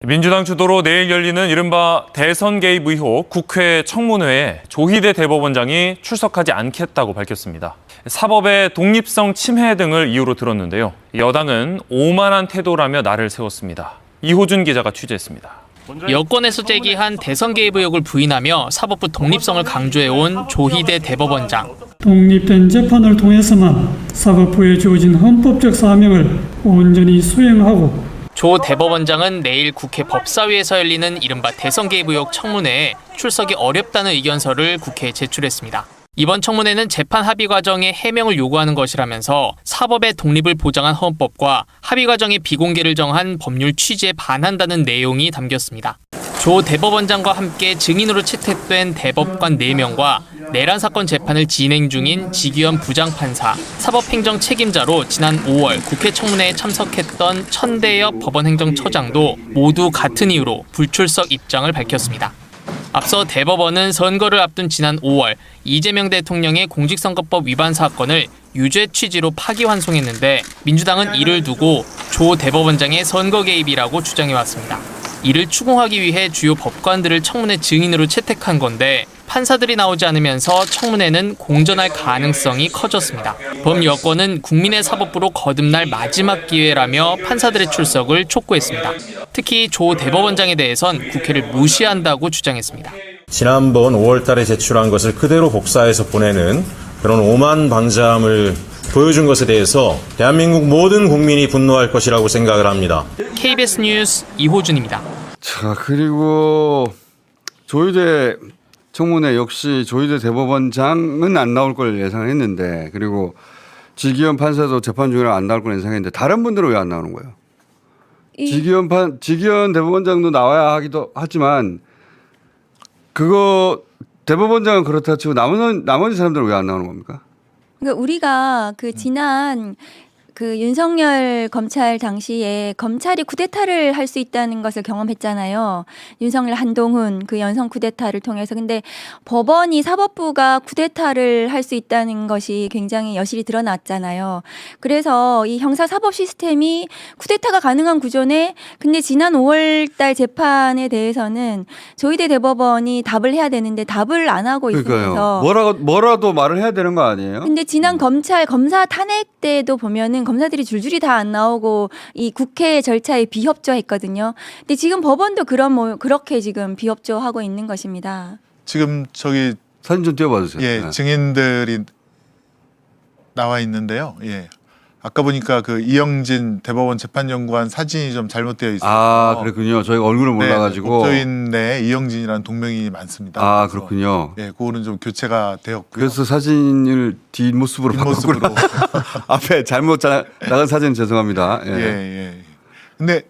민주당 주도로 내일 열리는 이른바 대선 개입 의혹 국회 청문회에 조희대 대법원장이 출석하지 않겠다고 밝혔습니다. 사법의 독립성 침해 등을 이유로 들었는데요. 여당은 오만한 태도라며 날을 세웠습니다. 이호준 기자가 취재했습니다. 여권에서 제기한 대선 개입 의혹을 부인하며 사법부 독립성을 강조해온 조희대 대법원장. 독립된 재판을 통해서만 사법부에 주어진 헌법적 사명을 온전히 수행하고 조 대법원장은 내일 국회 법사위에서 열리는 이른바 대선 개입 의혹 청문회에 출석이 어렵다는 의견서를 국회에 제출했습니다. 이번 청문회는 재판 합의 과정의 해명을 요구하는 것이라면서 사법의 독립을 보장한 헌법과 합의 과정의 비공개를 정한 법률 취지에 반한다는 내용이 담겼습니다. 조 대법원장과 함께 증인으로 채택된 대법관 4명과 내란 사건 재판을 진행 중인 지기현 부장판사, 사법행정 책임자로 지난 5월 국회 청문회에 참석했던 천대엽 법원행정처장도 모두 같은 이유로 불출석 입장을 밝혔습니다. 앞서 대법원은 선거를 앞둔 지난 5월 이재명 대통령의 공직선거법 위반 사건을 유죄 취지로 파기환송했는데 민주당은 이를 두고 조 대법원장의 선거 개입이라고 주장해왔습니다. 이를 추궁하기 위해 주요 법관들을 청문회 증인으로 채택한 건데 판사들이 나오지 않으면서 청문회는 공전할 가능성이 커졌습니다. 범여권은 국민의 사법부로 거듭날 마지막 기회라며 판사들의 출석을 촉구했습니다. 특히 조 대법원장에 대해선 국회를 무시한다고 주장했습니다. 지난번 5월 달에 제출한 것을 그대로 복사해서 보내는 그런 오만방자함을 보여준 것에 대해서 대한민국 모든 국민이 분노할 것이라고 생각을 합니다. KBS 뉴스 이호준입니다. 자, 그리고 조희대 청문회 역시 조희대 대법원장은 안 나올 걸 예상했는데, 그리고 지기현 판사도 재판 중이라 안 나올 걸 예상했는데 다른 분들은 왜 안 나오는 거예요? 지기현 대법원장도 나와야 하기도 하지만 그거 대법원장은 그렇다 치고 나머지 사람들은 왜 안 나오는 겁니까? 그러니까 우리가 그 지난 그 윤석열 검찰 당시에 검찰이 쿠데타를 할 수 있다는 것을 경험했잖아요. 윤석열 한동훈 그 연성 쿠데타를 통해서. 근데 법원이 사법부가 쿠데타를 할 수 있다는 것이 굉장히 여실히 드러났잖아요. 그래서 이 형사사법 시스템이 쿠데타가 가능한 구조네. 근데 지난 5월 달 재판에 대해서는 조희대 대법원이 답을 해야 되는데 답을 안 하고 있으면서 뭐라도 말을 해야 되는 거 아니에요? 근데 지난 검사 탄핵 때도 보면은 검사들이 줄줄이 다 안 나오고 이 국회 절차에 비협조했거든요. 근데 지금 법원도 그렇게 지금 비협조하고 있는 것입니다. 지금 저기 사진 좀 띄워봐 주세요. 예, 네. 증인들이 나와 있는데요. 예. 아까 보니까 그 이영진 대법원 재판연구원 사진이 좀 잘못되어 있어요. 아, 그렇군요. 저희가 얼굴을 몰라가지고. 법조인 내에 이영진이라는 동명이 많습니다. 아, 그래서, 그렇군요. 예, 그거는 좀 교체가 되었고요. 그래서 사진을 뒷모습으로 바꿨구나. 앞에 잘못 나간 사진 죄송합니다. 예. 예. 근데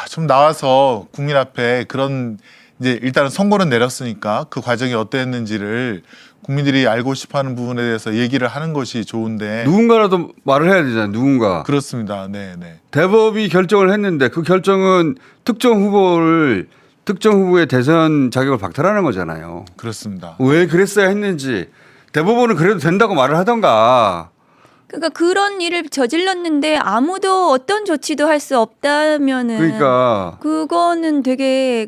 좀 나와서 국민 앞에 그런 이제 일단은 선고는 내렸으니까 그 과정이 어땠는지를 국민들이 알고 싶어하는 부분에 대해서 얘기를 하는 것이 좋은데 누군가라도 말을 해야 되잖아요. 누군가. 그렇습니다. 네. 대법이 결정을 했는데 그 결정은 특정 후보의 대선 자격을 박탈하는 거잖아요. 그렇습니다. 왜 그랬어야 했는지 대법원은 그래도 된다고 말을 하던가. 그러니까 그런 일을 저질렀는데 아무도 어떤 조치도 할 수 없다면은 그러니까 그거는 되게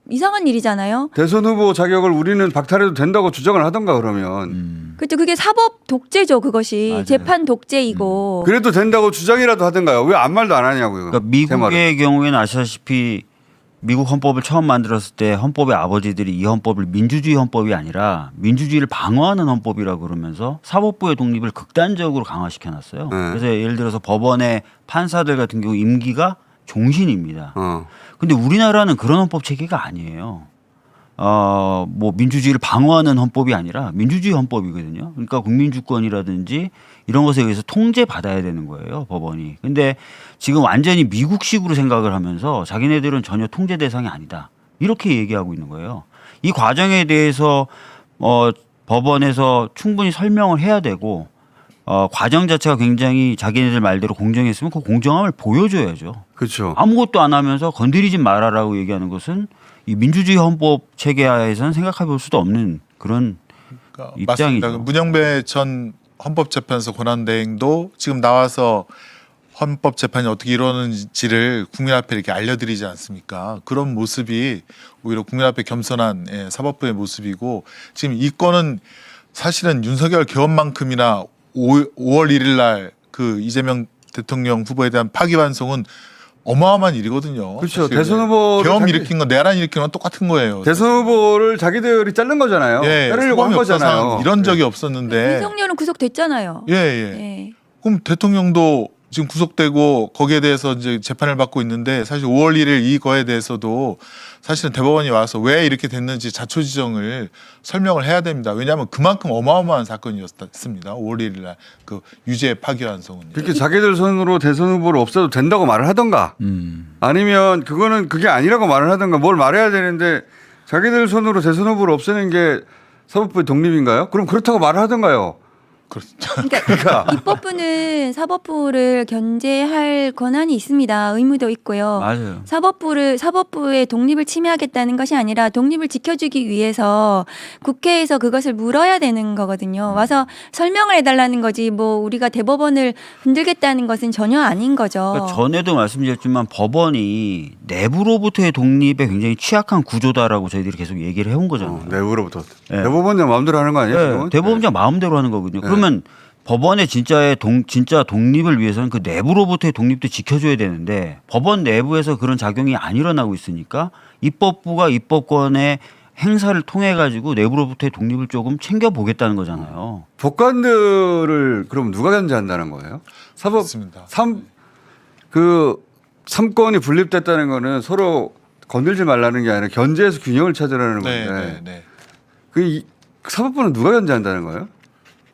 이상한 일이잖아요. 대선 후보 자격을 우리는 박탈해도 된다고 주장을 하던가 그러면. 그렇죠. 그게 사법 독재죠. 그것이 맞아요. 재판 독재이고. 그래도 된다고 주장이라도 하던가요. 왜 아무 말도 안 하냐고요. 그러니까 미국의 경우에는 아시다시피 미국 헌법을 처음 만들었을 때 헌법의 아버지들이 이 헌법을 민주주의 헌법이 아니라 민주주의를 방어하는 헌법이라고 그러면서 사법부의 독립을 극단적으로 강화시켜놨어요. 그래서 예를 들어서 법원의 판사들 같은 경우 임기가 종신입니다. 근데 우리나라는 그런 헌법 체계가 아니에요. 민주주의를 방어하는 헌법이 아니라 민주주의 헌법이거든요. 그러니까 국민주권이라든지 이런 것에 의해서 통제받아야 되는 거예요, 법원이. 근데 지금 완전히 미국식으로 생각을 하면서 자기네들은 전혀 통제 대상이 아니다. 이렇게 얘기하고 있는 거예요. 이 과정에 대해서 법원에서 충분히 설명을 해야 되고 과정 자체가 굉장히 자기네들 말대로 공정했으면 그 공정함을 보여줘야죠. 그렇죠. 아무것도 안 하면서 건드리지 말아라고 얘기하는 것은 이 민주주의 헌법 체계하에서는 생각해 볼 수도 없는 그런 입장이죠. 맞습니다. 문영배 전 헌법재판소 권한대행도 지금 나와서 헌법 재판이 어떻게 이루어지는지를 국민 앞에 이렇게 알려드리지 않습니까? 그런 모습이 오히려 국민 앞에 겸손한 사법부의 모습이고 지금 이 건은 사실은 윤석열 개헌만큼이나 5월 1일 날 그 이재명 대통령 후보에 대한 파기환송은 어마어마한 일이거든요. 그렇죠. 사실 대선 후보를 계엄 자기- 일으킨 건 내란 일으킨 건 똑같은 거예요. 대선 후보를 자기들이 자른 거잖아요. 자르려고 한 사법이 없어서 거잖아요. 이런 적이 없었는데. 윤석열은 구속됐잖아요. 예. 예. 그럼 대통령도 지금 구속되고 거기에 대해서 이제 재판을 받고 있는데 사실 5월 1일 이거에 대해서도 사실은 대법원이 와서 왜 이렇게 됐는지 자초지정을 설명을 해야 됩니다. 왜냐하면 그만큼 어마어마한 사건이었습니다. 5월 1일 날 그 유죄 파기환송은. 그렇게 자기들 손으로 대선 후보를 없애도 된다고 말을 하던가 아니면 그게 아니라고 말을 하던가 뭘 말해야 되는데 자기들 손으로 대선 후보를 없애는 게 사법부의 독립인가요? 그럼 그렇다고 말을 하던가요? 그렇죠. 그러니까 입법부는 사법부를 견제할 권한이 있습니다. 의무도 있고요. 맞아요. 사법부의 독립을 침해하겠다는 것이 아니라 독립을 지켜주기 위해서 국회에서 그것을 물어야 되는 거거든요. 와서 설명을 해달라는 거지 뭐 우리가 대법원을 흔들겠다는 것은 전혀 아닌 거죠. 그러니까 전에도 말씀드렸지만 법원이 내부로부터의 독립에 굉장히 취약한 구조다라고 저희들이 계속 얘기를 해온 거잖아요. 내부로부터. 네. 대법원장 마음대로 하는 거 아니에요? 네, 지금은? 대법원장 마음대로 하는 거거든요. 그러면 법원의 진짜 독립을 위해서는 그 내부로부터의 독립도 지켜줘야 되는데 법원 내부에서 그런 작용이 안 일어나고 있으니까 입법부가 입법권의 행사를 통해 가지고 내부로부터의 독립을 조금 챙겨보겠다는 거잖아요. 법관들을 그럼 누가 견제한다는 거예요? 맞습니다. 그 3건이 분립됐다는 거는 서로 건들지 말라는 게 아니라 견제해서 균형을 찾으라는 건데 네. 사법부는 누가 견제한다는 거예요?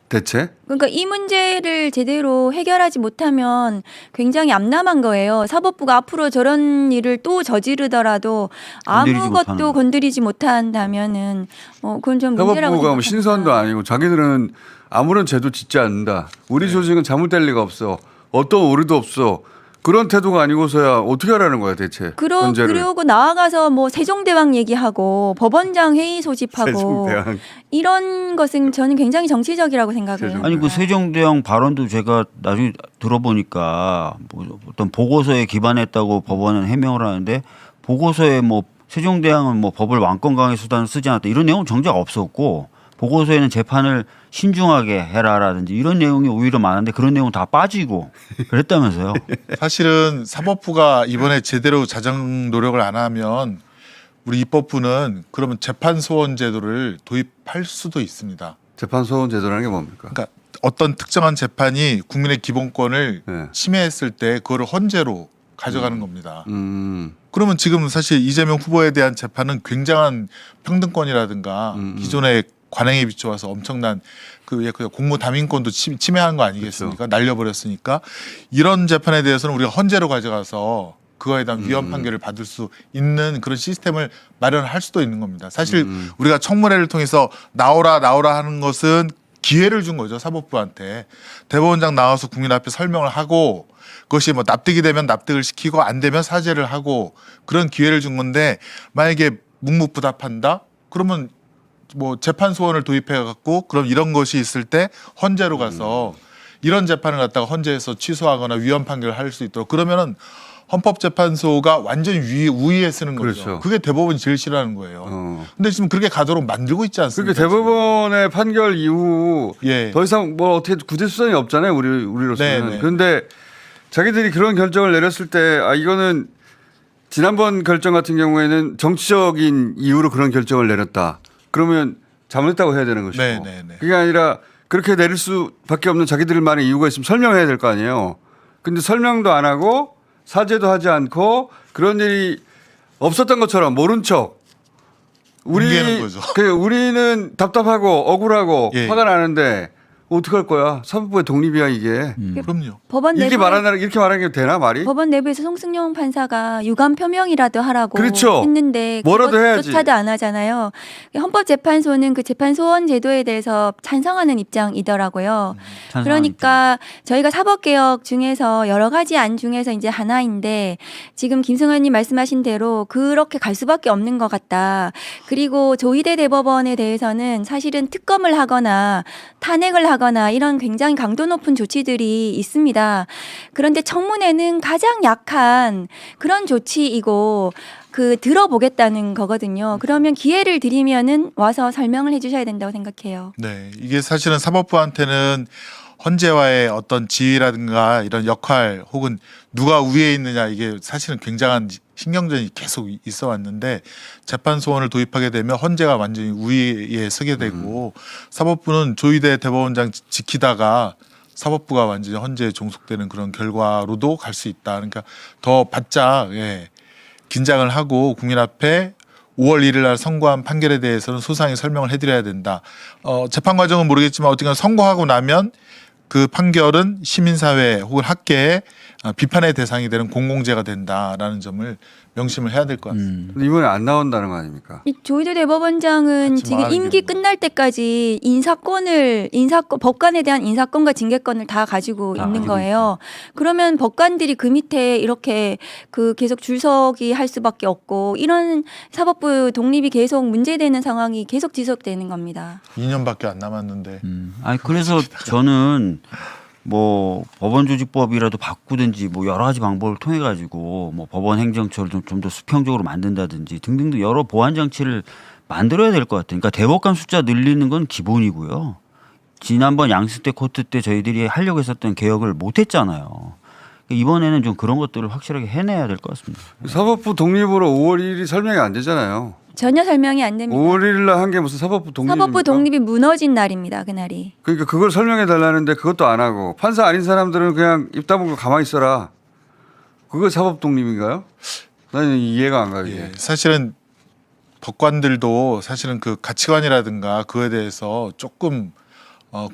대체? 그러니까 이 문제를 제대로 해결하지 못하면 굉장히 암담한 거예요. 사법부가 앞으로 저런 일을 또 저지르더라도 건드리지 아무것도 못하는. 건드리지 못한다면은 그건 좀 문제라고 사법부가 뭐 생각합니다. 신선도 아니고 자기들은 아무런 죄도 짓지 않는다. 우리 조직은 잘못될 리가 없어. 어떤 오류도 없어. 그런 태도가 아니고서야 어떻게 하라는 거야 대체? 견제를. 그러고 나아가서 뭐 세종대왕 얘기하고 법원장 회의 소집하고 세종대왕. 이런 것은 저는 굉장히 정치적이라고 생각을 해요. 아니 그 세종대왕 발언도 제가 나중에 들어보니까 뭐 어떤 보고서에 기반했다고 법원은 해명을 하는데 보고서에 뭐 세종대왕은 뭐 법을 왕권 강의 수단을 쓰지 않았다 이런 내용은 정작 없었고 보고서에는 재판을 신중하게 해라라든지 이런 내용이 오히려 많은데 그런 내용 다 빠지고 그랬다면서요. 사실은 사법부가 이번에 제대로 자정 노력을 안 하면 우리 입법부는 그러면 재판 소원 제도를 도입할 수도 있습니다. 재판 소원 제도라는 게 뭡니까? 그러니까 어떤 특정한 재판이 국민의 기본권을 네. 침해했을 때 그거를 헌재로 가져가는 겁니다. 음. 그러면 지금 사실 이재명 후보에 대한 재판은 굉장한 평등권이라든가 기존의 관행에 비춰서 엄청난 그 공무 담임권도 침해한 거 아니겠습니까? 날려버렸으니까 이런 재판에 대해서는 우리가 헌재로 가져가서 그거에 대한 위헌 판결을 받을 수 있는 그런 시스템을 마련할 수도 있는 겁니다. 사실 우리가 청문회를 통해서 나오라 하는 것은 기회를 준 거죠. 사법부한테. 대법원장 나와서 국민 앞에 설명을 하고 그것이 뭐 납득이 되면 납득을 시키고 안 되면 사죄를 하고 그런 기회를 준 건데 만약에 묵묵부답한다? 그러면 뭐 재판 소원을 도입해 갖고 그럼 이런 것이 있을 때 헌재로 가서 이런 재판을 갖다가 헌재에서 취소하거나 위헌 판결을 할 수 있도록 그러면은 헌법재판소가 완전히 우위에 쓰는 거죠. 그렇죠. 그게 대법원이 제일 싫어하는 거예요. 근데 지금 그렇게 가도록 만들고 있지 않습니까? 그렇게 대법원의 판결 이후 예. 더 이상 뭐 어떻게 구제 수단이 없잖아요. 우리로서는. 네. 그런데 자기들이 그런 결정을 내렸을 때 이거는 지난번 결정 같은 경우에는 정치적인 이유로 그런 결정을 내렸다. 그러면 잘못했다고 해야 되는 것이고. 네. 그게 아니라 그렇게 내릴 수밖에 없는 자기들만의 이유가 있으면 설명해야 될 거 아니에요. 근데 설명도 안 하고 사죄도 하지 않고 그런 일이 없었던 것처럼 모른 척. 뭉개는 거죠. 우리는 답답하고 억울하고 예. 화가 나는데 어떡할 거야? 사법부의 독립이야 이게. 그럼요. 법원 이렇게 내부에 말하는 게 되나 말이? 법원 내부에서 송승용 판사가 유감 표명이라도 하라고 그렇죠. 했는데 뭐라도 해야지. 그것조차도 안 하잖아요. 헌법재판소는 그 재판 소원 제도에 대해서 찬성하는 입장이더라고요. 그러니까 저희가 사법개혁 중에서 여러 가지 안 중에서 이제 하나인데 지금 김승환님 말씀하신 대로 그렇게 갈 수밖에 없는 것 같다. 그리고 조희대 대법원에 대해서는 사실은 특검을 하거나 탄핵을 하거나 이런 굉장히 강도 높은 조치들이 있습니다. 그런데 청문회는 가장 약한 그런 조치이고 들어보겠다는 거거든요. 그러면 기회를 드리면은 와서 설명을 해주셔야 된다고 생각해요. 네, 이게 사실은 사법부한테는 헌재와의 어떤 지위라든가 이런 역할 혹은 누가 위에 있느냐 이게 사실은 굉장한 신경전이 계속 있어 왔는데 재판소원을 도입하게 되면 헌재가 완전히 우위에 서게 되고 사법부는 조희대 대법원장 지키다가 사법부가 완전히 헌재에 종속되는 그런 결과로도 갈 수 있다. 그러니까 더 바짝 긴장을 하고 국민 앞에 5월 1일 날 선고한 판결에 대해서는 소상히 설명을 해드려야 된다. 재판 과정은 모르겠지만 어쨌든 선고하고 나면 그 판결은 시민사회 혹은 학계의 비판의 대상이 되는 공공재가 된다라는 점을 명심을 해야 될 것 같습니다. 근데 이번에 안 나온다는 거 아닙니까? 이 조희대 대법원장은 같이 지금 말하는 임기 게 뭐. 끝날 때까지 법관에 대한 인사권과 징계권을 다 가지고 있는 거예요. 그러면 법관들이 그 밑에 이렇게 계속 줄서기 할 수밖에 없고 이런 사법부 독립이 계속 문제되는 상황이 계속 지속되는 겁니다. 2년밖에 안 남았는데 아니 그래서 저는 뭐 법원조직법이라도 바꾸든지 뭐 여러 가지 방법을 통해 가지고 뭐 법원 행정처를 좀 더 수평적으로 만든다든지 등등등 여러 보완 장치를 만들어야 될 것 같아요. 그러니까 대법관 숫자 늘리는 건 기본이고요. 지난번 양승태 코트 때 저희들이 하려고 했었던 개혁을 못 했잖아요. 이번에는 좀 그런 것들을 확실하게 해내야 될 것 같습니다. 사법부 독립으로 5월 1일이 설명이 안 되잖아요. 전혀 설명이 안 됩니다. 5월 1일 날 한 게 무슨 사법부 독립입니까? 사법부 독립이 무너진 날입니다. 그날이. 그러니까 그걸 설명해 달라는데 그것도 안 하고 판사 아닌 사람들은 그냥 입 다물고 가만히 있어라. 그거 사법 독립인가요? 나는 이해가 안 가요. 예, 사실은 법관들도 사실은 그 가치관이라든가 그거에 대해서 조금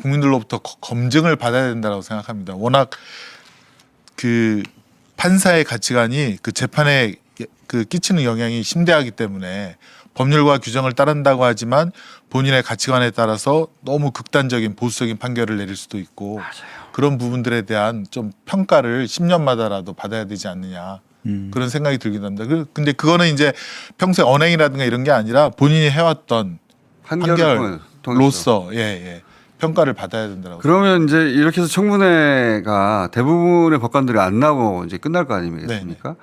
국민들로부터 검증을 받아야 된다고 생각합니다. 워낙 그 판사의 가치관이 그 재판에 끼치는 영향이 심대하기 때문에 법률과 규정을 따른다고 하지만 본인의 가치관에 따라서 너무 극단적인 보수적인 판결을 내릴 수도 있고 그런 부분들에 대한 좀 평가를 10년마다라도 받아야 되지 않느냐 그런 생각이 들기도 합니다. 근데 그거는 이제 평소에 언행이라든가 이런 게 아니라 본인이 해왔던 판결로서 평가를 받아야 된다고. 그러면 이제 이렇게 해서 청문회가 대부분의 법관들이 안 나오고 이제 끝날 거 아니겠습니까? 네네.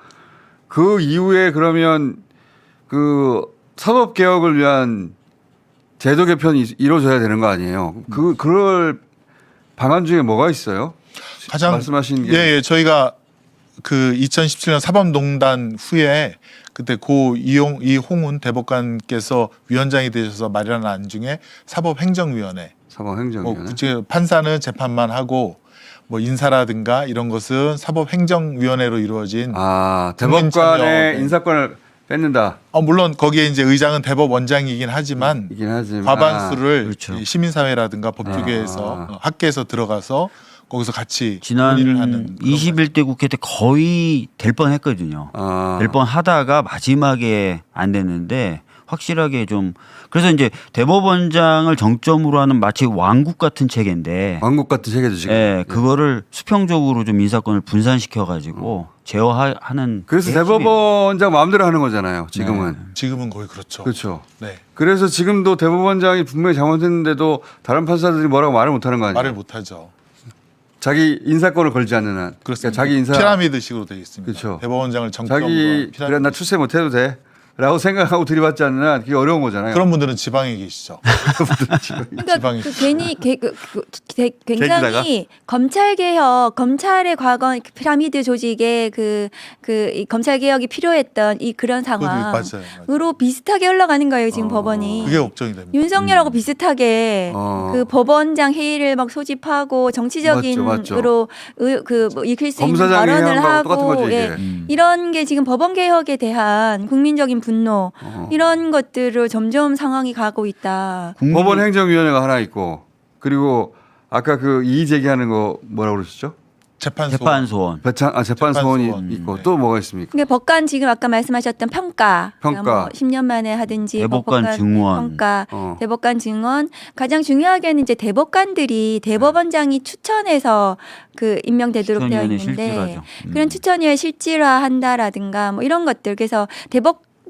그 이후에 그러면 그 사법 개혁을 위한 제도 개편이 이루어져야 되는 거 아니에요? 그럴 방안 중에 뭐가 있어요? 가장 말씀하신 게 저희가 그 2017년 사법농단 후에 그때 이홍훈 대법관께서 위원장이 되셔서 마련한 안 중에 사법행정위원회. 사법행정위원회. 판사는 재판만 하고 뭐 인사라든가 이런 것은 사법행정위원회로 이루어진. 대법관의 인사권을 뺏는다. 물론 거기에 이제 의장은 대법원장이긴 하지만 과반수를 그렇죠. 시민사회라든가 법조계에서 학계에서 들어가서 거기서 같이 지난 논의를 하는 21대 국회 때 거의 될 뻔했거든요. 될 뻔하다가 마지막에 안 됐는데 확실하게 좀 그래서 이제 대법원장을 정점으로 하는 마치 왕국 같은 체계인데 왕국 같은 체계죠 지금. 네, 그거를 수평적으로 좀 인사권을 분산시켜 가지고 제어하는. 그래서 대법원장 마음대로 하는 거잖아요. 지금은. 지금은 거의 그렇죠. 그렇죠. 네. 그래서 지금도 대법원장이 분명히 잘못했는데도 다른 판사들이 뭐라고 말을 못하는 거 아니에요? 말을 못하죠. 자기 인사권을 걸지 않는 한. 그렇습니다. 그러니까 자기 인사 피라미드식으로 되어 있습니다. 그렇죠. 대법원장을 정점으로 자기 그래 나 출세 못해도 돼. 라고 생각하고 들이받지 않는 한 그게 어려운 거잖아요. 그런 분들은 지방에 계시죠. 그러니까 지방에 괜히 굉장히 검찰의 과거 피라미드 조직의 이 검찰 개혁이 필요했던 그런 상황으로 비슷하게 흘러가는 거예요 지금 법원이. 그게 걱정이 됩니다. 윤석열하고 비슷하게 그 법원장 회의를 막 소집하고 정치적인으로 익힐 수 있는 발언을 하고 이런 게 지금 법원 개혁에 대한 국민적인 분노 이런 것들을 점점 상황이 가고 있다. 법원행정위원회가 하나 있고 그리고 아까 그 이의 제기하는 거 뭐라고 그러셨죠? 재판소원. 재판소원이 있고 또 뭐가 있습니까? 그러니까 법관 지금 아까 말씀하셨던 평가. 뭐 10년 만에 하든지 대법관 증원. 평가, 대법관 증원. 가장 중요하게는 이제 대법관들이 대법원장이 추천해서 임명되도록 되어 있는데 그런 추천위에 실질화한다라든가 뭐 이런 것들. 그래서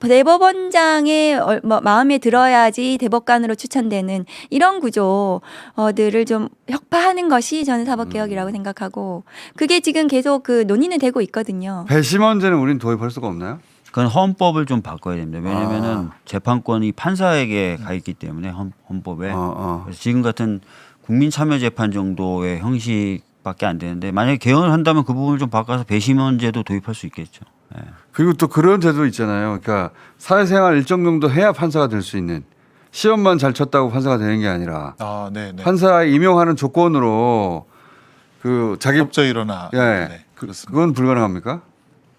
대법원장의 마음에 들어야지 대법관으로 추천되는 이런 구조들을 좀 혁파하는 것이 저는 사법개혁이라고 생각하고 그게 지금 계속 그 논의는 되고 있거든요. 배심원제는 우린 도입할 수가 없나요? 그건 헌법을 좀 바꿔야 됩니다. 왜냐하면은 재판권이 판사에게 가 있기 때문에 헌법에 그래서 지금 같은 국민참여재판 정도의 형식밖에 안 되는데 만약에 개헌을 한다면 그 부분을 좀 바꿔서 배심원제도 도입할 수 있겠죠. 예. 그리고 또 그런 제도 있잖아요. 그러니까 사회생활 일정 정도 해야 판사가 될 수 있는 시험만 잘 쳤다고 판사가 되는 게 아니라 네. 판사 임용하는 조건으로 그 자기 법조 일어나. 예, 네, 그렇습니다. 그건 불가능합니까?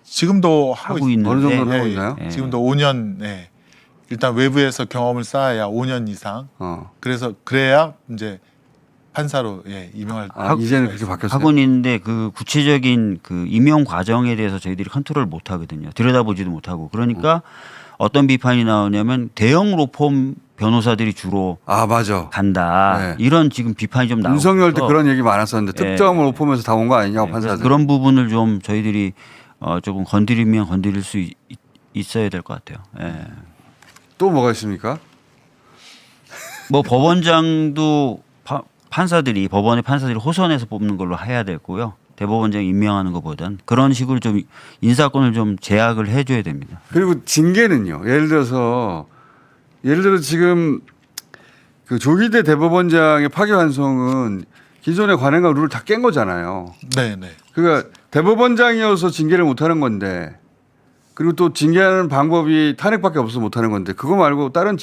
지금도 하고 있는데 어느 정도는 하고 있나요? 예. 지금도 5년. 네. 일단 외부에서 경험을 쌓아야 5년 이상. 그래서 그래야 이제 판사로 임명할. 이제는 그렇게 바뀌었어요. 하고는 있는데 그 구체적인 그 임용 과정에 대해서 저희들이 컨트롤을 못 하거든요. 들여다보지도 못하고 그러니까 어떤 비판이 나오냐면 대형 로펌 변호사들이 주로 맞아. 간다. 네. 이런 지금 비판이 좀 나오고 윤석열 때 있어서 그런 얘기 많았었는데 특정을 오프면서 다 온 거 아니냐고 네, 그래서 판사들. 그런 부분을 좀 저희들이 조금 건드리면 건드릴 수 있어야 될 것 같아요. 예. 또 뭐가 있습니까? 뭐 법원장도 법원의 판사들이 호선해서 뽑는 걸로 해야 되고요. 대법원장 임명하는 것보단 그런 식으로 좀 인사권을 좀 제약을 해줘야 됩니다. 그리고 징계는요. 예를 들어서 지금 그 조희대 대법원장의 파기환송은 기존의 관행과 룰을 다 깬 거잖아요. 네. 그러니까 대법원장이어서 징계를 못 하는 건데 그리고 또 징계하는 방법이 탄핵밖에 없어서 못 하는 건데 그거 말고 다른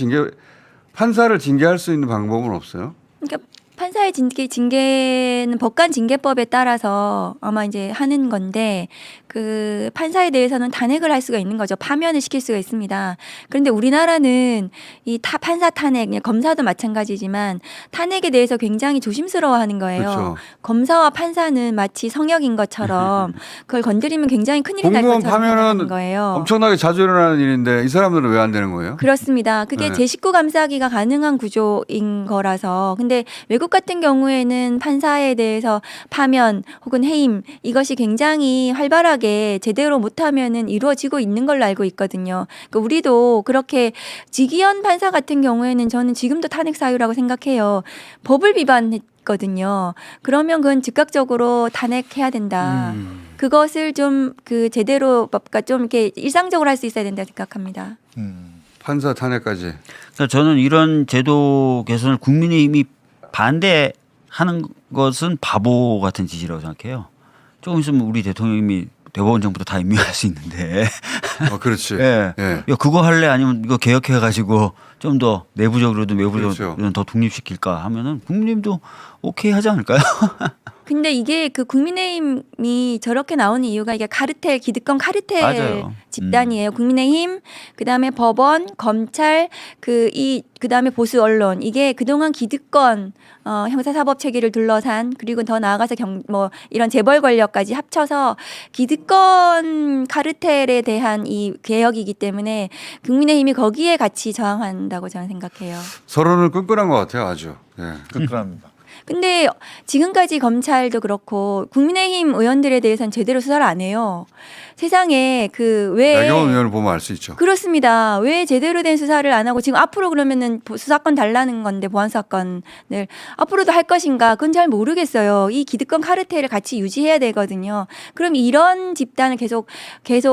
판사를 징계할 수 있는 방법은 없어요? 그러니까 판사의 징계는 법관 징계법에 따라서 아마 이제 하는 건데 그 판사에 대해서는 탄핵을 할 수가 있는 거죠. 파면을 시킬 수가 있습니다. 그런데 우리나라는 이 판사 탄핵, 검사도 마찬가지지만 탄핵에 대해서 굉장히 조심스러워하는 거예요. 그렇죠. 검사와 판사는 마치 성역인 것처럼 그걸 건드리면 굉장히 큰일이 날 공무원 것처럼 생각하는 파면은 거예요. 엄청나게 자주 일어나는 일인데 이 사람들은 왜 안 되는 거예요? 그렇습니다. 그게 네. 제19 감사기가 가능한 구조인 거라서. 근데 외국 같은 경우에는 판사에 대해서 파면 혹은 해임 이것이 굉장히 활발하게 제대로 못하면은 이루어지고 있는 걸로 알고 있거든요. 그러니까 우리도 그렇게 지기현 판사 같은 경우에는 저는 지금도 탄핵 사유라고 생각해요. 법을 위반했거든요. 그러면 그건 즉각적으로 탄핵해야 된다. 그것을 좀 그 제대로 그러니까 좀 이렇게 일상적으로 할 수 있어야 된다 생각합니다. 판사 탄핵까지. 그러니까 저는 이런 제도 개선을 국민의힘이 반대하는 것은 바보 같은 짓이라고 생각해요. 조금 있으면 우리 대통령님이 대법원장부터 다 임명할 수 있는데. 그렇지. 예. 예. 야, 그거 할래? 아니면 이거 개혁해가지고 좀 더 내부적으로든 외부적으로든 그렇죠. 더 독립시킬까 하면은 국민님도 오케이 하지 않을까요? 근데 이게 그 국민의힘이 저렇게 나오는 이유가 이게 카르텔, 기득권 카르텔 맞아요. 집단이에요. 국민의힘, 그다음에 법원, 검찰, 그다음에 보수 언론 이게 그동안 기득권 형사사법 체계를 둘러싼 그리고 더 나아가서 이런 재벌 권력까지 합쳐서 기득권 카르텔에 대한 이 개혁이기 때문에 국민의힘이 거기에 같이 저항한다고 저는 생각해요. 서론을 끈끈한 것 같아요, 아주. 예. 끈끈합니다. 근데 지금까지 검찰도 그렇고 국민의힘 의원들에 대해서는 제대로 수사를 안 해요. 세상에 나경원 의원을 보면 알 수 있죠. 그렇습니다. 왜 제대로 된 수사를 안 하고 지금 앞으로 그러면은 수사권 달라는 건데 보안 사건을 앞으로도 할 것인가 그건 잘 모르겠어요. 이 기득권 카르텔을 같이 유지해야 되거든요. 그럼 이런 집단을 계속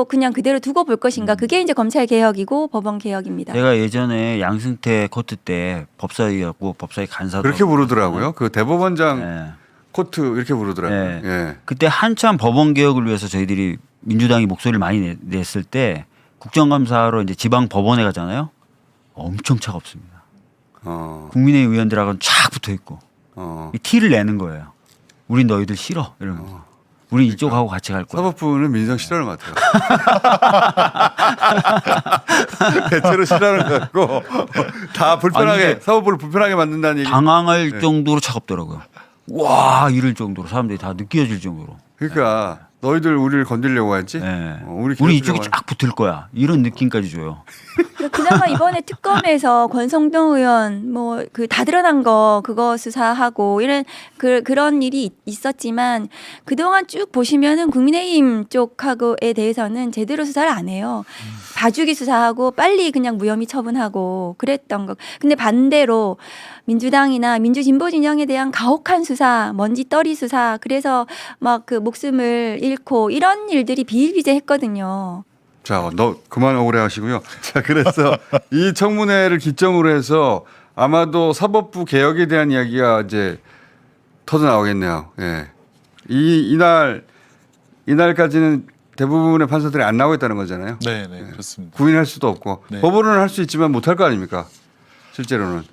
그냥 그대로 두고 볼 것인가 그게 이제 검찰 개혁이고 법원 개혁입니다. 제가 예전에 양승태 코트 때 법사위였고 법사위 간사도 그렇게 부르더라고요. 그 대법원장 예. 코트 이렇게 부르더라고요. 예. 예. 그때 한참 법원 개혁을 위해서 저희들이 민주당이 목소리를 많이 냈을 때 국정감사로 이제 지방 법원에 가잖아요. 엄청 차갑습니다. 국민의힘 의원들하고는 쫙 붙어 있고 이 티를 내는 거예요. 우린 너희들 싫어 이러면서. 우린 이쪽하고 같이 갈 거야. 사법부는 민주당 싫어하는 것 같아요. 대체로 싫어하는 것 같고 다 불편하게 사법부를 불편하게 만든다는 얘기. 당황할 정도로 차갑더라고요. 와 이럴 정도로 사람들이 다 느껴질 정도로. 그러니까 너희들 우리를 건드리려고 했지. 네. 우리 우리 이쪽에 쫙 붙을 거야. 이런 느낌까지 줘요. 그나마 이번에 특검에서 권성동 의원 뭐 그 다 드러난 거 그거 수사하고 이런 그런 일이 있었지만 그동안 쭉 보시면은 국민의힘 쪽하고에 대해서는 제대로 수사를 안 해요. 봐주기 수사하고 빨리 그냥 무혐의 처분하고 그랬던 거. 근데 반대로 민주당이나 민주진보 진영에 대한 가혹한 수사, 먼지떨이 수사, 그래서 막 그 목숨을 잃고 이런 일들이 비일비재했거든요. 자, 너 그만 억울해 하시고요. 자, 그래서 이 청문회를 기점으로 해서 아마도 사법부 개혁에 대한 이야기가 이제 터져 나오겠네요. 예. 이날까지는 대부분의 판사들이 안 나오겠다는 거잖아요. 네, 네, 그렇습니다. 구인할 수도 없고 네. 법으로는 할 수 있지만 못할 거 아닙니까? 실제로는.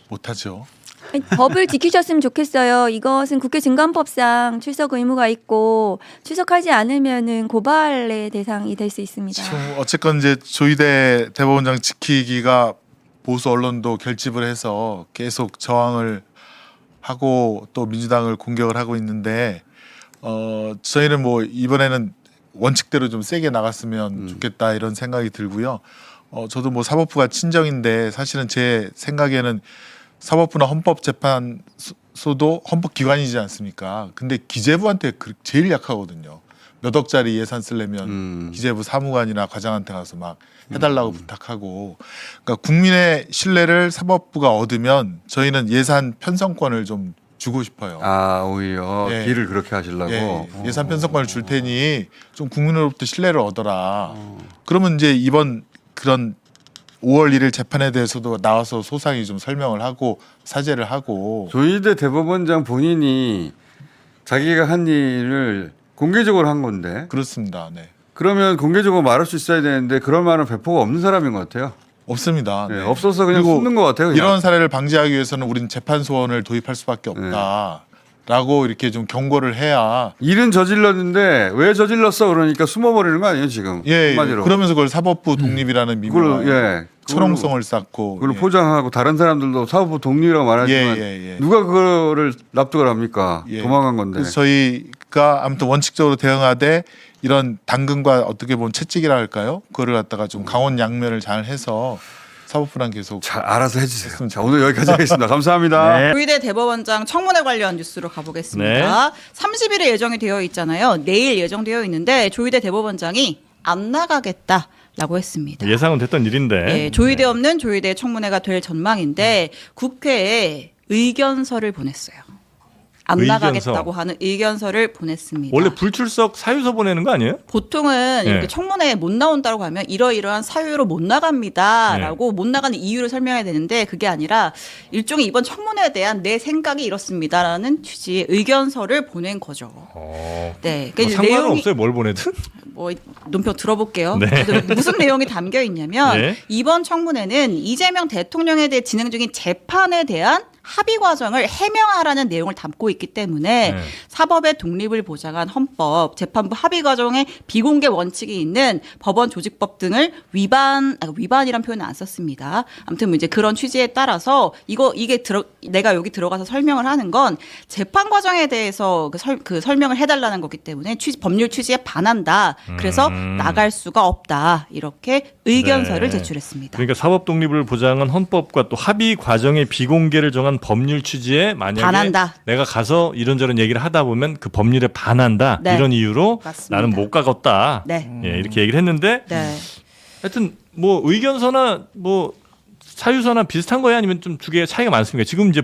못하죠. 아니, 법을 지키셨으면 좋겠어요. 이것은 국회 증감법상 출석 의무가 있고 출석하지 않으면은 고발의 대상이 될 수 있습니다. 지금 어쨌건 이제 조희대 대법원장 지키기가 보수 언론도 결집을 해서 계속 저항을 하고 또 민주당을 공격을 하고 있는데 저희는 뭐 이번에는 원칙대로 좀 세게 나갔으면 좋겠다 이런 생각이 들고요. 저도 뭐 사법부가 친정인데 사실은 제 생각에는 사법부나 헌법재판소도 헌법기관이지 않습니까? 근데 기재부한테 제일 약하거든요. 몇 억짜리 예산 쓰려면 기재부 사무관이나 과장한테 가서 막 해달라고 부탁하고, 그러니까 국민의 신뢰를 사법부가 얻으면 저희는 예산 편성권을 좀 주고 싶어요. 아, 오히려 예. 딜을 그렇게 하시려고. 예산 편성권을 줄 테니 좀 국민으로부터 신뢰를 얻어라. 그러면 이제 이번 그런 5월 1일 재판에 대해서도 나와서 소상히 좀 설명을 하고 사죄를 하고. 조희대 대법원장 본인이 자기가 한 일을 공개적으로 한 건데 그렇습니다. 네. 그러면 공개적으로 말할 수 있어야 되는데 그런 말은 배포가 없는 사람인 것 같아요. 없습니다. 네, 네. 없어서 그냥 그리고 숨는 것 같아요. 그냥. 이런 사례를 방지하기 위해서는 우리는 재판소원을 도입할 수밖에 없다. 라고 이렇게 좀 경고를 해야. 일은 저질렀는데 왜 저질렀어 그러니까 숨어버리는 거 아니에요 지금. 예, 한마디로. 그러면서 그걸 사법부 독립이라는 그걸로 미묘한 철옹성을 쌓고. 그걸로 예. 포장하고 다른 사람들도 사법부 독립이라고 말하지만 예. 누가 그거를 납득을 합니까? 예. 도망간 건데. 그래서 저희가 아무튼 원칙적으로 대응하되 이런 당근과 어떻게 보면 채찍이라 할까요? 그거를 갖다가 좀 강원 양면을 잘 해서 사법부랑 계속. 잘 알아서 해주세요. 자, 오늘 여기까지 하겠습니다. 감사합니다. 조희대 대법원장 청문회 관련 뉴스로 가보겠습니다. 30일에 예정이 되어 있잖아요. 내일 예정되어 있는데 조희대 대법원장이 안 나가겠다라고 했습니다. 예상은 됐던 일인데. 네, 조희대 없는 조희대 청문회가 될 전망인데 국회에 의견서를 보냈어요. 안 의견서. 나가겠다고 하는 의견서를 보냈습니다. 원래 불출석 사유서 보내는 거 아니에요? 보통은 네. 이렇게 청문회에 못 나온다고 하면 이러이러한 사유로 못 나갑니다라고 못 나가는 이유를 설명해야 되는데 그게 아니라 일종의 이번 청문회에 대한 내 생각이 이렇습니다라는 취지의 의견서를 보낸 거죠. 네, 뭐 상관은 없어요. 뭘 보내든. 뭐 논평 들어볼게요. 네. 무슨 내용이 담겨 있냐면 네. 이번 청문회는 이재명 대통령에 대해 진행 중인 재판에 대한 합의 과정을 해명하라는 내용을 담고 있기 때문에 네. 사법의 독립을 보장한 헌법, 재판부 합의 과정에 비공개 원칙이 있는 법원 조직법 등을 위반이란 표현은 안 썼습니다. 아무튼 뭐 이제 그런 취지에 따라서 내가 여기 들어가서 설명을 하는 건 재판 과정에 대해서 그 설명을 해달라는 거기 때문에 법률 취지에 반한다. 그래서 나갈 수가 없다. 이렇게 의견서를 네. 제출했습니다. 그러니까 사법 독립을 보장한 헌법과 또 합의 과정의 비공개를 정한 법률 취지에 만약에 반한다. 내가 가서 이런저런 얘기를 하다 보면 그 법률에 반한다. 네. 이런 이유로 맞습니다. 나는 못 가겠다. 네. 예, 이렇게 얘기를 했는데 네. 하여튼 뭐 의견서나 뭐 사유서나 비슷한 거예요? 아니면 좀 두 개의 차이가 많습니까? 지금 이제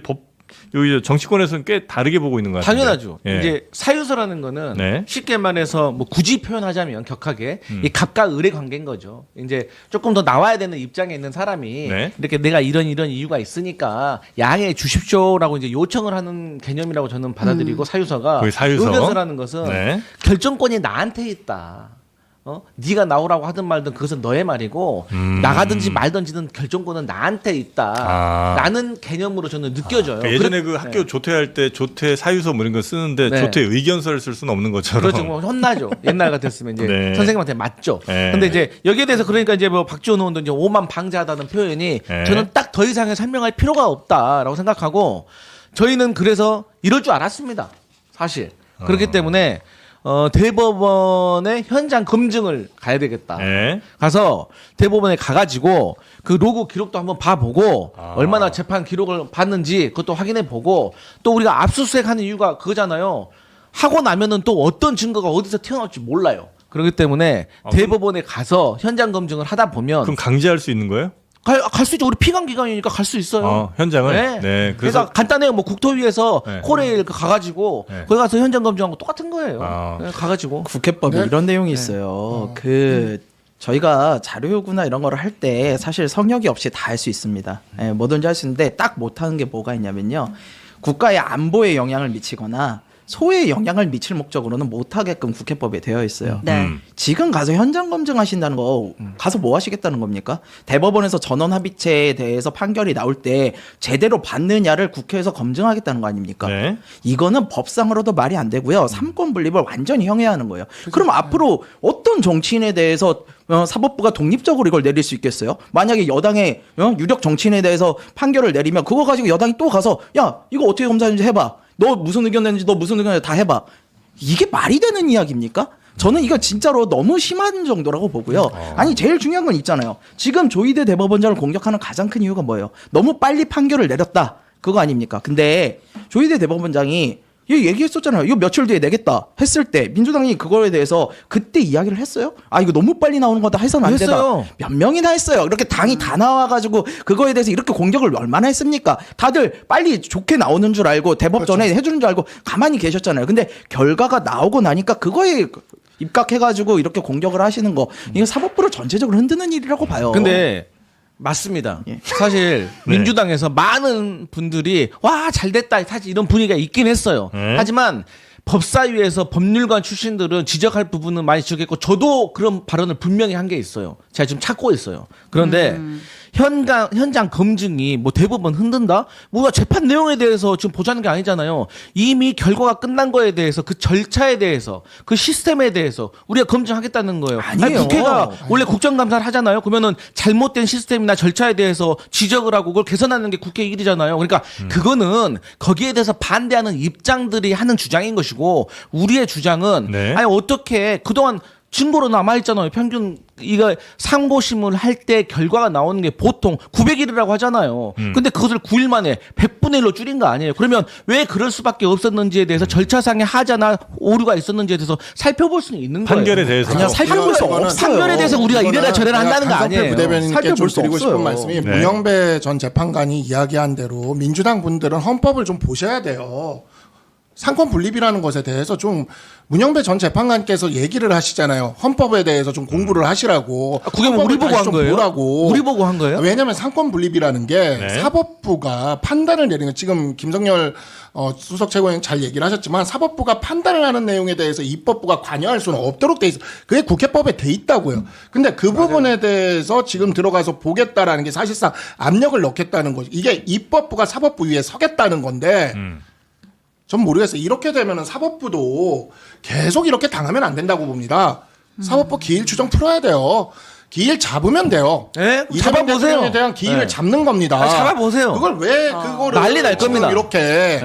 여기 정치권에서는 꽤 다르게 보고 있는 것 같아요. 당연하죠. 예. 이제 사유서라는 거는 네. 쉽게 말해서 뭐 굳이 표현하자면 격하게 이 갑과 을의 관계인 거죠. 이제 조금 더 나와야 되는 입장에 있는 사람이 네. 이렇게 내가 이런 이유가 있으니까 양해해 주십시오라고 이제 요청을 하는 개념이라고 저는 받아들이고 사유서가 거기 사유서. 의견서라는 것은 네. 결정권이 나한테 있다. 네가 나오라고 하든 말든 그것은 너의 말이고 나가든지 말든지는 결정권은 나한테 있다. 라는 개념으로 저는 느껴져요. 그러니까 예전에 그 학교 조퇴할 때 조퇴 사유서 뭐 이런 거 쓰는데 네. 조퇴 의견서를 쓸 수는 없는 것처럼. 그렇죠. 뭐 혼나죠. 옛날 같았으면 이제 네. 선생님한테 맞죠. 네. 근데 이제 여기에 대해서 그러니까 이제 뭐 박지원 의원도 이제 오만 방지하다는 표현이 네. 저는 딱 더 이상의 설명할 필요가 없다라고 생각하고 저희는 그래서 이럴 줄 알았습니다. 사실. 그렇기 때문에 대법원의 현장 검증을 가야 되겠다. 네. 가서 대법원에 가가지고 그 로그 기록도 한번 봐보고 얼마나 재판 기록을 봤는지 그것도 확인해보고 또 우리가 압수수색하는 이유가 그거잖아요. 하고 나면은 또 어떤 증거가 어디서 튀어나올지 몰라요. 그렇기 때문에 대법원에 가서 현장 검증을 하다 보면 그럼 강제할 수 있는 거예요? 갈 수 있죠. 우리 피감 기관이니까 갈 수 있어요. 현장을. 네. 네. 그래서 간단해요. 뭐 국토위에서 네. 코레일 가가지고 네. 거기 가서 현장 검증한 거 똑같은 거예요. 네, 가가지고 국회법에 이런 내용이 있어요. 저희가 자료 요구나 이런 거를 할 때 사실 성역이 없이 다 할 수 있습니다. 뭐든지 할 수 있는데 딱 못하는 게 뭐가 있냐면요. 국가의 안보에 영향을 미치거나 소에 영향을 미칠 목적으로는 못하게끔 국회법에 되어 있어요. 네. 지금 가서 현장 검증하신다는 거 가서 뭐 하시겠다는 겁니까? 대법원에서 전원 합의체에 대해서 판결이 나올 때 제대로 받느냐를 국회에서 검증하겠다는 거 아닙니까? 네. 이거는 법상으로도 말이 안 되고요. 삼권 분립을 완전히 형해하는 거예요. 그럼 앞으로 어떤 정치인에 대해서 사법부가 독립적으로 이걸 내릴 수 있겠어요? 만약에 여당의 유력 정치인에 대해서 판결을 내리면 그거 가지고 여당이 또 가서 야 이거 어떻게 검사하는지 해봐. 너 무슨 의견 냈는지 너 무슨 의견 다 해봐. 이게 말이 되는 이야기입니까? 저는 이거 진짜로 너무 심한 정도라고 보고요. 아니 제일 중요한 건 있잖아요. 지금 조희대 대법원장을 공격하는 가장 큰 이유가 뭐예요? 너무 빨리 판결을 내렸다. 그거 아닙니까? 근데 조희대 대법원장이 얘기했었잖아요. 이거 며칠 뒤에 내겠다 했을 때 민주당이 그거에 대해서 그때 이야기를 했어요? 아 이거 너무 빨리 나오는 거다 해서는 안 되다. 몇 명이나 했어요. 이렇게 당이 다 나와가지고 그거에 대해서 이렇게 공격을 얼마나 했습니까? 다들 빨리 좋게 나오는 줄 알고 대법전에 해주는 줄 알고 가만히 계셨잖아요. 근데 결과가 나오고 나니까 그거에 입각해가지고 이렇게 공격을 하시는 거 이거 사법부를 전체적으로 흔드는 일이라고 봐요. 근데 맞습니다. 사실 민주당에서 많은 분들이 와 잘됐다 사실 이런 분위기가 있긴 했어요. 하지만 법사위에서 법률관 출신들은 지적할 부분은 많이 지적했고 저도 그런 발언을 분명히 한 게 있어요. 제가 지금 찾고 있어요. 그런데 현장 검증이 뭐 대법원 흔든다? 뭐가 재판 내용에 대해서 지금 보자는 게 아니잖아요. 이미 결과가 끝난 거에 대해서 그 절차에 대해서 그 시스템에 대해서 우리가 검증하겠다는 거예요. 아니에요. 아니, 국회가 원래 국정감사를 하잖아요. 그러면은 잘못된 시스템이나 절차에 대해서 지적을 하고 그걸 개선하는 게 국회 일이잖아요. 그러니까 그거는 거기에 대해서 반대하는 입장들이 하는 주장인 것이고 우리의 주장은 아니 어떻게 그동안 증거로 남아있잖아요. 평균 이거 상고심을 할 때 결과가 나오는 게 보통 900일이라고 하잖아요. 근데 그것을 9일 만에 100분의 1로 줄인 거 아니에요. 그러면 왜 그럴 수밖에 없었는지에 대해서 절차상의 하자나 오류가 있었는지에 대해서 살펴볼 수는 있는 거예요. 판결에 대해서 아니야 살펴볼 수 없어요. 판결에 대해서 우리가 이래라 저래라 한다는 거 아니에요. 부대변인께 좀 드리고 싶은 말씀이 문영배 전 재판관이 이야기한 대로 민주당 분들은 헌법을 좀 보셔야 돼요. 상권 분립이라는 것에 대해서 좀 문영배 전 재판관께서 얘기를 하시잖아요. 헌법에 대해서 좀 공부를 하시라고. 그게 뭐 우리 보고 한 거예요? 보라고. 우리 보고 한 거예요? 왜냐하면 상권 분립이라는 게 사법부가 판단을 내리는 지금 김성열 수석 최고위원 잘 얘기를 하셨지만 사법부가 판단을 하는 내용에 대해서 입법부가 관여할 수는 없도록 돼 있어. 그게 국회법에 돼 있다고요. 근데 그 부분에 대해서 지금 들어가서 보겠다라는 게 사실상 압력을 넣겠다는 거죠. 이게 입법부가 사법부 위에 서겠다는 건데 전 모르겠어요. 이렇게 되면은 사법부도 계속 이렇게 당하면 안 된다고 봅니다. 사법부 기일 추정 풀어야 돼요. 기일 잡으면 돼요. 네? 이재명 잡아보세요. 대통령에 대한 기일을 잡는 겁니다. 잡아보세요. 그걸 왜 그거를 난리 날 지금 겁니다. 이렇게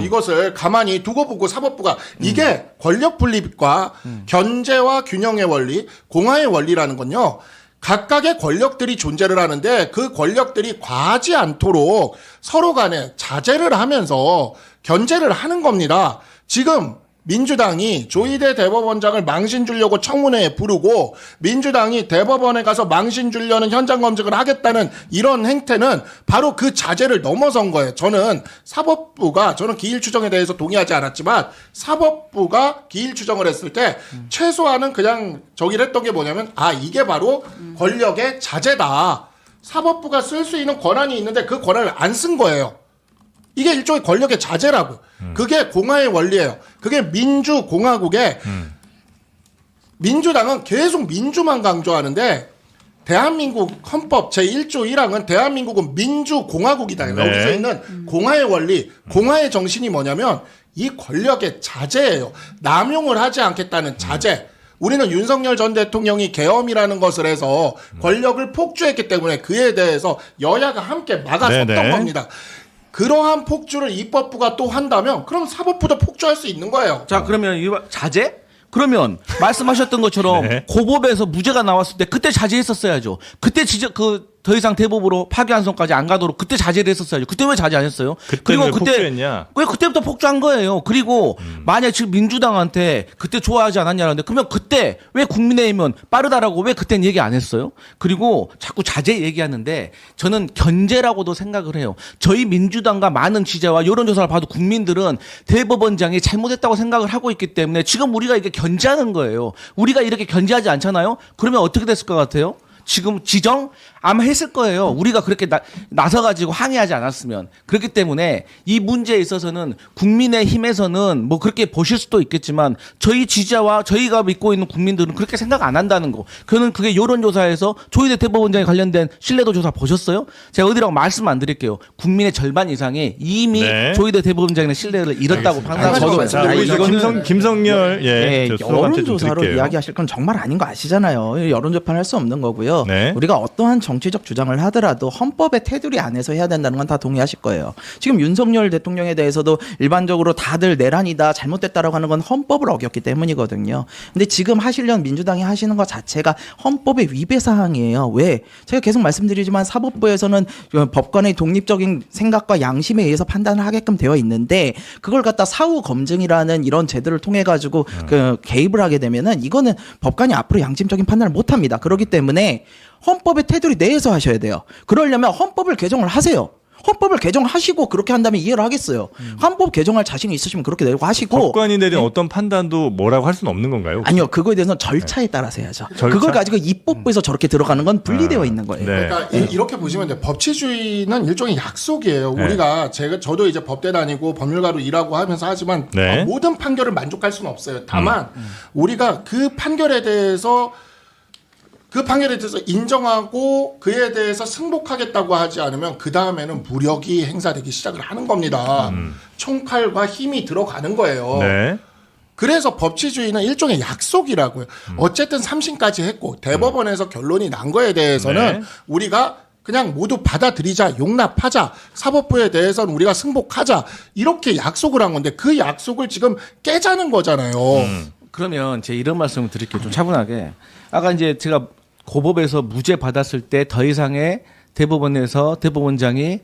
이것을 가만히 두고 보고 사법부가 이게 권력 분립과 견제와 균형의 원리, 공화의 원리라는 건요. 각각의 권력들이 존재를 하는데 그 권력들이 과하지 않도록 서로 간에 자제를 하면서 견제를 하는 겁니다. 지금 민주당이 조희대 대법원장을 망신 주려고 청문회에 부르고 민주당이 대법원에 가서 망신 주려는 현장 검증을 하겠다는 이런 행태는 바로 그 자제를 넘어선 거예요. 저는 사법부가 저는 기일 추정에 대해서 동의하지 않았지만 사법부가 기일 추정을 했을 때 최소한은 그냥 저기를 했던 게 뭐냐면 이게 바로 권력의 자제다. 사법부가 쓸 수 있는 권한이 있는데 그 권한을 안 쓴 거예요. 이게 일종의 권력의 자제라고. 그게 공화의 원리예요. 그게 민주공화국의 민주당은 계속 민주만 강조하는데 대한민국 헌법 제1조 1항은 대한민국은 민주공화국이다. 여기서 있는 공화의 원리, 공화의 정신이 뭐냐면 이 권력의 자제예요. 남용을 하지 않겠다는 자제. 우리는 윤석열 전 대통령이 계엄이라는 것을 해서 권력을 폭주했기 때문에 그에 대해서 여야가 함께 막아섰던 겁니다. 그러한 폭주를 입법부가 또 한다면 그럼 사법부도 폭주할 수 있는 거예요. 자 그러면 자제? 그러면 말씀하셨던 것처럼 네. 고법에서 무죄가 나왔을 때 그때 자제했었어야죠. 그때 더 이상 대법으로 파기환송까지 안 가도록 그때 자제를 했었어야죠. 그때 왜 자제 안 했어요? 그때 왜 폭주했냐? 왜 그때부터 폭주한 거예요? 그리고 만약 지금 민주당한테 그때 좋아하지 않았냐는데 그러면 그때 왜 국민의힘은 빠르다라고 왜 그때는 얘기 안 했어요? 그리고 자꾸 자제 얘기하는데 저는 견제라고도 생각을 해요. 저희 민주당과 많은 지지자와 여론조사를 봐도 국민들은 대법원장이 잘못했다고 생각을 하고 있기 때문에 지금 우리가 이게 견제하는 거예요. 우리가 이렇게 견제하지 않잖아요? 그러면 어떻게 됐을 것 같아요? 지금 지정 아마 했을 거예요. 우리가 그렇게 나서가지고 항의하지 않았으면. 그렇기 때문에 이 문제에 있어서는 국민의힘에서는 뭐 그렇게 보실 수도 있겠지만 저희 지지자와 저희가 믿고 있는 국민들은 그렇게 생각 안 한다는 거. 그는 그게 여론조사에서 조희대 대법원장에 관련된 신뢰도 조사 보셨어요? 제가 어디라고 말씀 안 드릴게요. 국민의 절반 이상이 이미 네. 조희대 대법원장의 신뢰를 잃었다고 판단하고 자, 우리 김성열 여론조사로 이야기하실 건 정말 아닌 거 아시잖아요. 여론조사는 할 수 없는 거고요. 네. 우리가 어떠한 정치적 주장을 하더라도 헌법의 테두리 안에서 해야 된다는 건 다 동의하실 거예요. 지금 윤석열 대통령에 대해서도 일반적으로 다들 내란이다 잘못됐다라고 하는 건 헌법을 어겼기 때문이거든요. 근데 지금 하시려는 민주당이 하시는 것 자체가 헌법의 위배 사항이에요. 왜? 제가 계속 말씀드리지만 사법부에서는 법관의 독립적인 생각과 양심에 의해서 판단을 하게끔 되어 있는데 그걸 갖다 사후 검증이라는 이런 제도를 통해 가지고 개입을 하게 되면은 이거는 법관이 앞으로 양심적인 판단을 못 합니다. 그렇기 때문에 헌법의 테두리 내에서 하셔야 돼요. 그러려면 헌법을 개정을 하세요. 헌법을 개정하시고 그렇게 한다면 이해를 하겠어요. 헌법 개정할 자신이 있으시면 그렇게 내고 하시고. 법관이 내린 어떤 판단도 뭐라고 할 수는 없는 건가요? 혹시? 아니요. 그거에 대해서는 절차에 따라서 해야죠. 절차? 그걸 가지고 입법부에서 저렇게 들어가는 건 분리되어 있는 거예요. 네. 그러니까 이렇게 보시면 돼요. 법치주의는 일종의 약속이에요. 네. 우리가 저도 이제 법대 다니고 법률가로 일하고 하면서 하지만 네. 모든 판결을 만족할 수는 없어요. 다만 우리가 그 판결에 대해서 인정하고 그에 대해서 승복하겠다고 하지 않으면 그 다음에는 무력이 행사되기 시작을 하는 겁니다. 총칼과 힘이 들어가는 거예요. 네. 그래서 법치주의는 일종의 약속이라고요. 어쨌든 3심까지 했고 대법원에서 결론이 난 거에 대해서는 네. 우리가 그냥 모두 받아들이자, 용납하자, 사법부에 대해서는 우리가 승복하자 이렇게 약속을 한 건데 그 약속을 지금 깨자는 거잖아요. 그러면 제가 이런 말씀을 드릴게요. 좀 차분하게. 아까 이제 제가 고법에서 무죄 받았을 때 더 이상의 대법원에서 대법원장이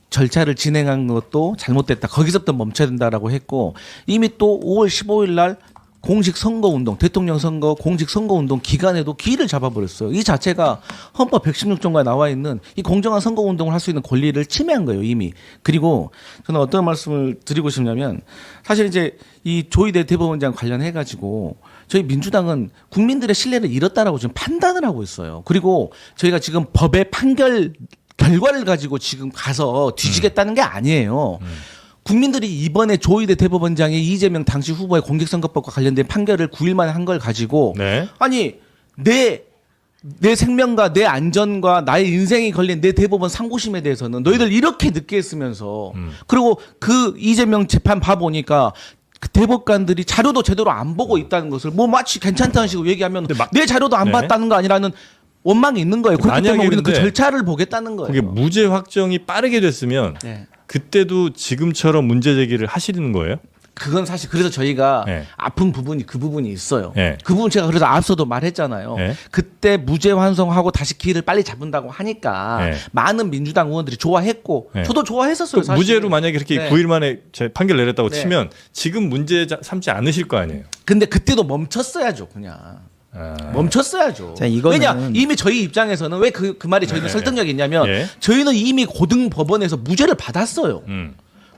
절차를 진행한 것도 잘못됐다. 거기서부터 멈춰야 된다라고 했고 이미 또 5월 15일 날 공식 선거운동, 대통령 선거 공식 선거운동 기간에도 기일을 잡아버렸어요. 이 자체가 헌법 116조가 나와 있는 이 공정한 선거운동을 할 수 있는 권리를 침해한 거예요, 이미. 그리고 저는 어떤 말씀을 드리고 싶냐면 사실 이제 이 조희대 대법원장 관련해가지고 저희 민주당은 국민들의 신뢰를 잃었다라고 지금 판단을 하고 있어요. 그리고 저희가 지금 법의 판결 결과를 가지고 지금 가서 뒤지겠다는 게 아니에요. 국민들이 이번에 조희대 대법원장이 이재명 당시 후보의 공직선거법과 관련된 판결을 9일 만에 한 걸 가지고 네. 아니 내 생명과 내 안전과 나의 인생이 걸린 내 대법원 상고심에 대해서는 너희들 이렇게 늦게 했으면서 그리고 그 이재명 재판 봐보니까 그 대법관들이 자료도 제대로 안 보고 있다는 것을 뭐 마치 괜찮다는 식으로 얘기하면 내 자료도 안 네. 봤다는 거 아니라는 원망이 있는 거예요. 그렇기 때문에 우리는 그 근데 절차를 보겠다는 거예요. 그게 무죄 확정이 빠르게 됐으면 네. 그때도 지금처럼 문제 제기를 하시는 거예요? 그건 사실 그래서 저희가 네. 아픈 부분이 그 부분이 있어요. 네. 그 부분 제가 그래서 앞서도 말했잖아요. 네. 그때 무죄 환송하고 다시 기회를 빨리 잡는다고 하니까 네. 많은 민주당 의원들이 좋아했고 네. 저도 좋아했었어요. 또 사실. 무죄로 만약에 이렇게 네. 9일 만에 판결 내렸다고 네. 치면 지금 문제 삼지 않으실 거 아니에요? 근데 그때도 멈췄어야죠, 그냥. 멈췄어야죠. 자, 이거는- 왜냐 이미 저희 입장에서는 왜 그 말이 저희는 설득력이 있냐면 예. 저희는 이미 고등법원에서 무죄를 받았어요.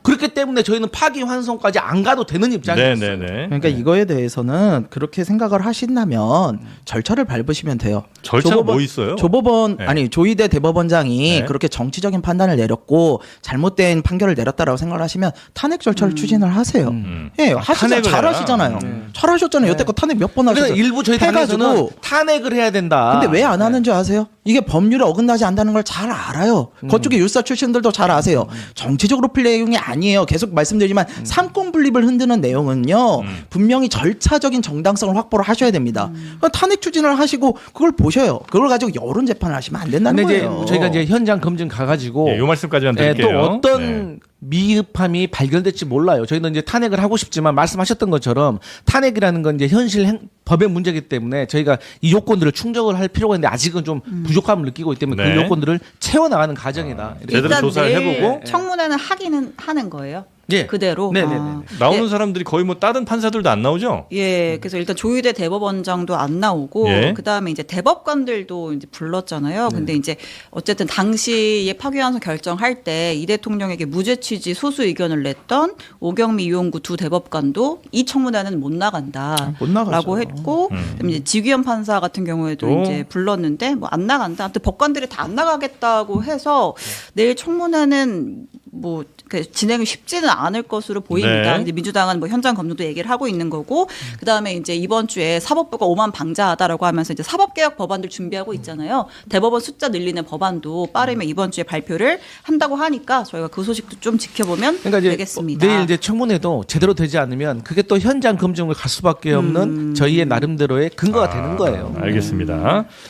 그렇기 때문에 저희는 파기환송까지 안 가도 되는 입장이었어요. 그러니까 이거에 대해서는 그렇게 생각을 하신다면 절차를 밟으시면 돼요. 절차가 뭐 있어요? 조법원 네. 아니 조희대 대법원장이 네. 그렇게 정치적인 판단을 내렸고 잘못된 판결을 내렸다라고 생각을 하시면 탄핵 절차를 추진을 하세요. 예, 하시자 탄핵을 잘하시잖아요. 잘하셨잖아요. 여태껏 탄핵 몇 번 그래서 하셨어요. 일부 저희 당에서는 해가지고 탄핵을 해야 된다. 근데 왜 안 하는지 아세요? 이게 법률에 어긋나지 않다는 걸 잘 알아요. 그쪽에 율사 출신들도 잘 아세요. 정치적으로 풀 내용이 아니에요. 계속 말씀드리지만 삼권 분립을 흔드는 내용은요. 분명히 절차적인 정당성을 확보를 하셔야 됩니다. 탄핵 추진을 하시고 그걸 보셔요. 그걸 가지고 여론 재판을 하시면 안 된다는 근데 거예요. 이제 저희가 이제 현장 검증 가가지고 요 말씀까지만 예, 드릴게요. 또 어떤 미흡함이 발견될지 몰라요. 저희는 이제 탄핵을 하고 싶지만 말씀하셨던 것처럼 탄핵이라는 건 이제 현실 법의 문제이기 때문에 저희가 이 요건들을 충족을 할 필요가 있는데 아직은 좀 부족함을 느끼고 있기 때문에 네. 그 요건들을 채워나가는 과정이다. 제대로 일단 조사를 내일 해보고. 청문회는 하기는 하는 거예요. 예. 그대로. 네네네. 나오는 네. 사람들이 거의 뭐 다른 판사들도 안 나오죠? 예, 그래서 일단 조희대 대법원장도 안 나오고, 예. 그 다음에 이제 대법관들도 이제 불렀잖아요. 근데 이제 어쨌든 당시에 파기환송 결정할 때 이 대통령에게 무죄 취지 소수 의견을 냈던 오경미, 이용구 두 대법관도 이 청문회는 못 나간다. 못 나가죠. 라고 했고, 그다음에 이제 지규현 판사 같은 경우에도 또? 이제 불렀는데 뭐 안 나간다. 아무튼 법관들이 다 안 나가겠다고 해서 내일 청문회는 뭐 진행이 쉽지는 않을 것으로 보입니다. 네. 이제 민주당은 뭐 현장 검증도 얘기를 하고 있는 거고, 그다음에 이제 이번 주에 사법부가 오만 방자하다라고 하면서 이제 사법개혁 법안들 준비하고 있잖아요. 대법원 숫자 늘리는 법안도 빠르면 이번 주에 발표를 한다고 하니까 저희가 그 소식도 좀 지켜보면 그러니까 이제 되겠습니다. 내일 이제 청문회도 제대로 되지 않으면 그게 또 현장 검증을 갈 수밖에 없는 저희의 나름대로의 근거가 되는 거예요. 알겠습니다.